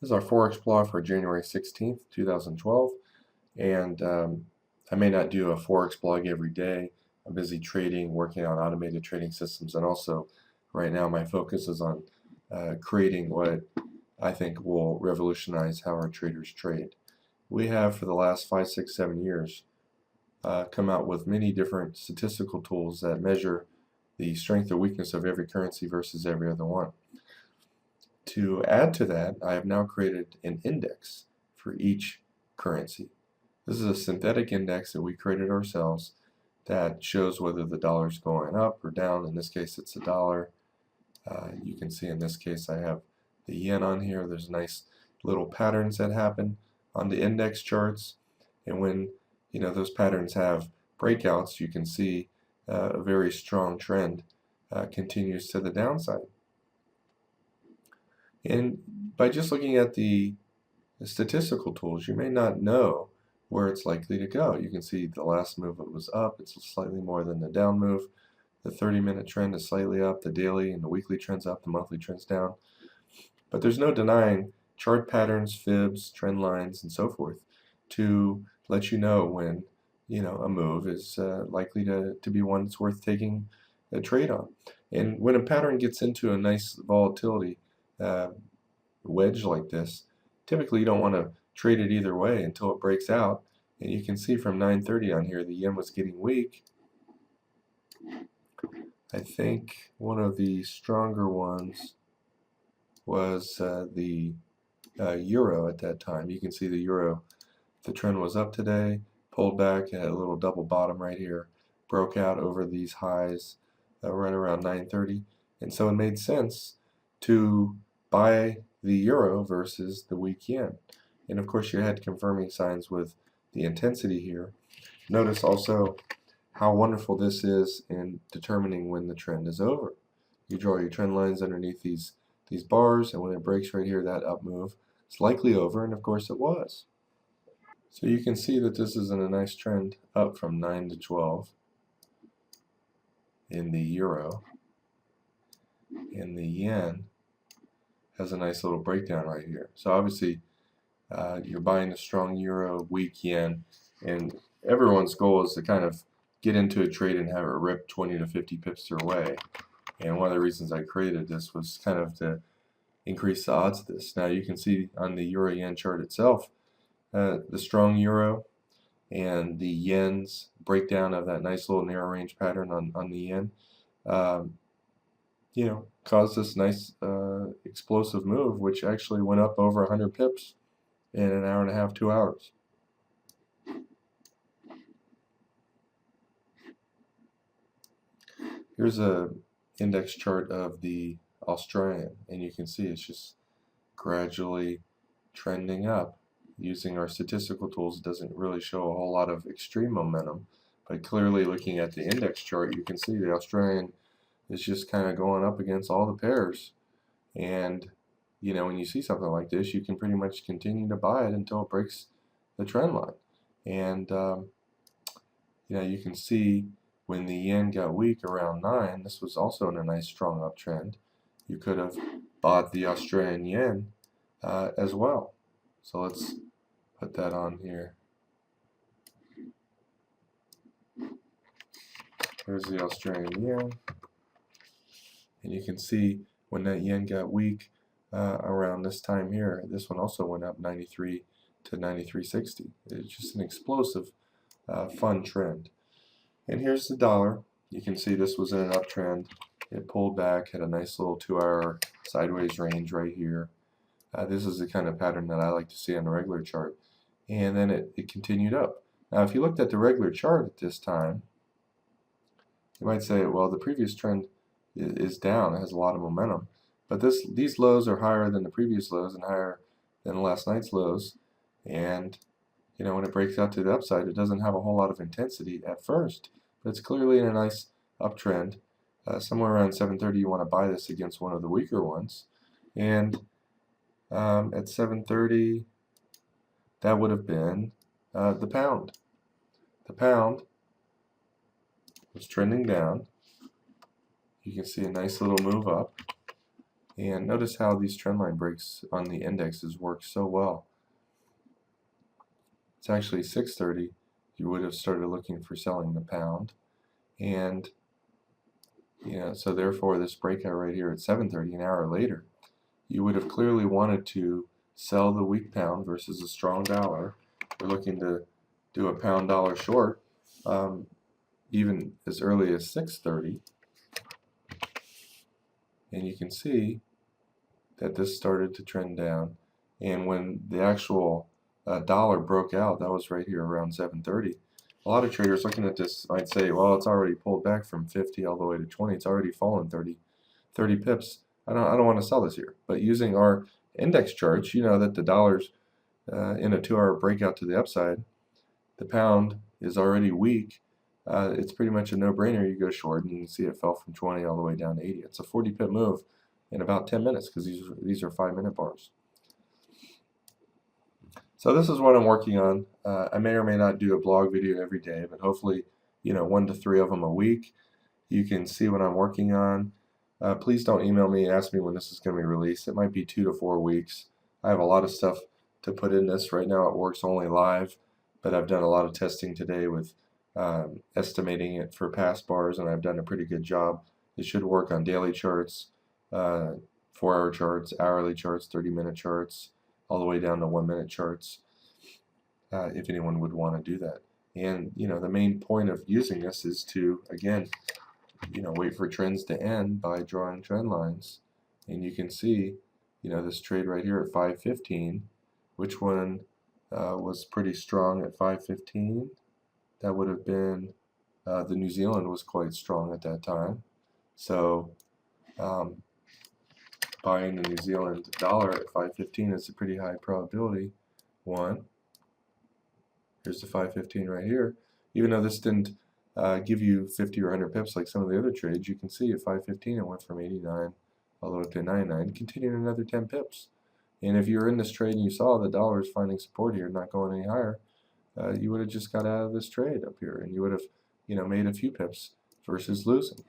This is our Forex blog for January 16th, 2012, and I may not do a Forex blog every day. I'm busy trading, working on automated trading systems, and also right now my focus is on creating what I think will revolutionize how our traders trade. We have for the last 5, 6, 7 years come out with many different statistical tools that measure the strength or weakness of every currency versus every other one. To add to that, I have now created an index for each currency. This is a synthetic index that we created ourselves that shows whether the dollar is going up or down. In this case, it's the dollar. You can see in this case I have the yen on here. There's nice little patterns that happen on the index charts, and when those patterns have breakouts, you can see a very strong trend continues to the downside. And by just looking at the statistical tools, you may not know where it's likely to go. You can see the last move it was up, it's slightly more than the down move. The 30-minute trend is slightly up, the daily and the weekly trend's up, the monthly trend's down. But there's no denying chart patterns, fibs, trend lines, and so forth to let you know when a move is likely to be one that's worth taking a trade on. And when a pattern gets into a nice volatility wedge like this, typically you don't want to trade it either way until it breaks out. And you can see from 9:30 on here, the yen was getting weak. I think one of the stronger ones was the euro at that time. You can see the euro, the trend was up today, pulled back, had a little double bottom right here, broke out over these highs right around 9:30, and so it made sense to buy the euro versus the weak yen. And of course you had confirming signs with the intensity here. Notice also how wonderful this is in determining when the trend is over. You draw your trend lines underneath these bars, and when it breaks right here, that up move is likely over, and of course it was. So you can see that this is in a nice trend up from 9 to 12 in the euro, and the yen has a nice little breakdown right here. So obviously you're buying a strong euro, weak yen, and everyone's goal is to kind of get into a trade and have it rip 20 to 50 pips their way. And one of the reasons I created this was kind of to increase the odds of this. Now you can see on the euro yen chart itself, the strong euro and the yen's breakdown of that nice little narrow range pattern on the yen, caused this nice explosive move, which actually went up over 100 pips in an hour and a half, 2 hours. Here's a index chart of the Australian, and you can see it's just gradually trending up. Using our statistical tools, it doesn't really show a whole lot of extreme momentum, but clearly looking at the index chart, you can see the Australian is just kind of going up against all the pairs. And when you see something like this, you can pretty much continue to buy it until it breaks the trend line. And you can see when the yen got weak around 9, this was also in a nice strong uptrend. You could have bought the Australian yen as well. So let's put that on here. Here's the Australian yen. And you can see when that yen got weak around this time here, this one also went up 93 to 93.60. It's just an explosive, fun trend. And here's the dollar. You can see this was in an uptrend. It pulled back, had a nice little 2-hour sideways range right here. This is the kind of pattern that I like to see on a regular chart. And then it continued up. Now if you looked at the regular chart at this time, you might say, well, the previous trend is down. It has a lot of momentum. But these lows are higher than the previous lows and higher than last night's lows. And when it breaks out to the upside, it doesn't have a whole lot of intensity at first. But it's clearly in a nice uptrend. Somewhere around 7:30, you want to buy this against one of the weaker ones. And at 7:30, that would have been the pound. The pound was trending down. You can see a nice little move up, And notice how these trend line breaks on the indexes work so well. It's actually 6:30. You would have started looking for selling the pound, and so therefore this breakout right here at 7:30, an hour later, you would have clearly wanted to sell the weak pound versus a strong dollar. We're looking to do a pound dollar short even as early as 6:30, and you can see that this started to trend down, and when the actual dollar broke out, that was right here around 7:30. A lot of traders looking at this might say, well, it's already pulled back from 50 all the way to 20. It's already fallen 30 pips. I don't want to sell this here. But using our index charts, you know that the dollar's in a 2-hour breakout to the upside. The pound is already weak. It's pretty much a no-brainer. You go short, and you can see it fell from 20 all the way down to 80. It's a 40-pip move in about 10 minutes because these are 5-minute bars. So this is what I'm working on. I may or may not do a blog video every day, but hopefully, 1 to 3 of them a week. You can see what I'm working on. Please don't email me and ask me when this is going to be released. It might be 2 to 4 weeks. I have a lot of stuff to put in this. Right now it works only live, but I've done a lot of testing today with estimating it for past bars, and I've done a pretty good job. It should work on daily charts, 4-hour charts, hourly charts, 30-minute charts, all the way down to 1-minute charts, if anyone would want to do that. And the main point of using this is to, again, wait for trends to end by drawing trend lines. And you can see, this trade right here at 5:15, which one was pretty strong at 5:15. That would have been the New Zealand was quite strong at that time. So buying the New Zealand dollar at 5:15 is a pretty high probability. Here's the 5:15 right here. Even though this didn't give you 50 or 100 pips like some of the other trades, you can see at 5:15 it went from 89 all the way up to 99, continuing another 10 pips. And if you were in this trade and you saw the dollar is finding support here, not going any higher, you would have just got out of this trade up here, and you would have made a few pips versus losing.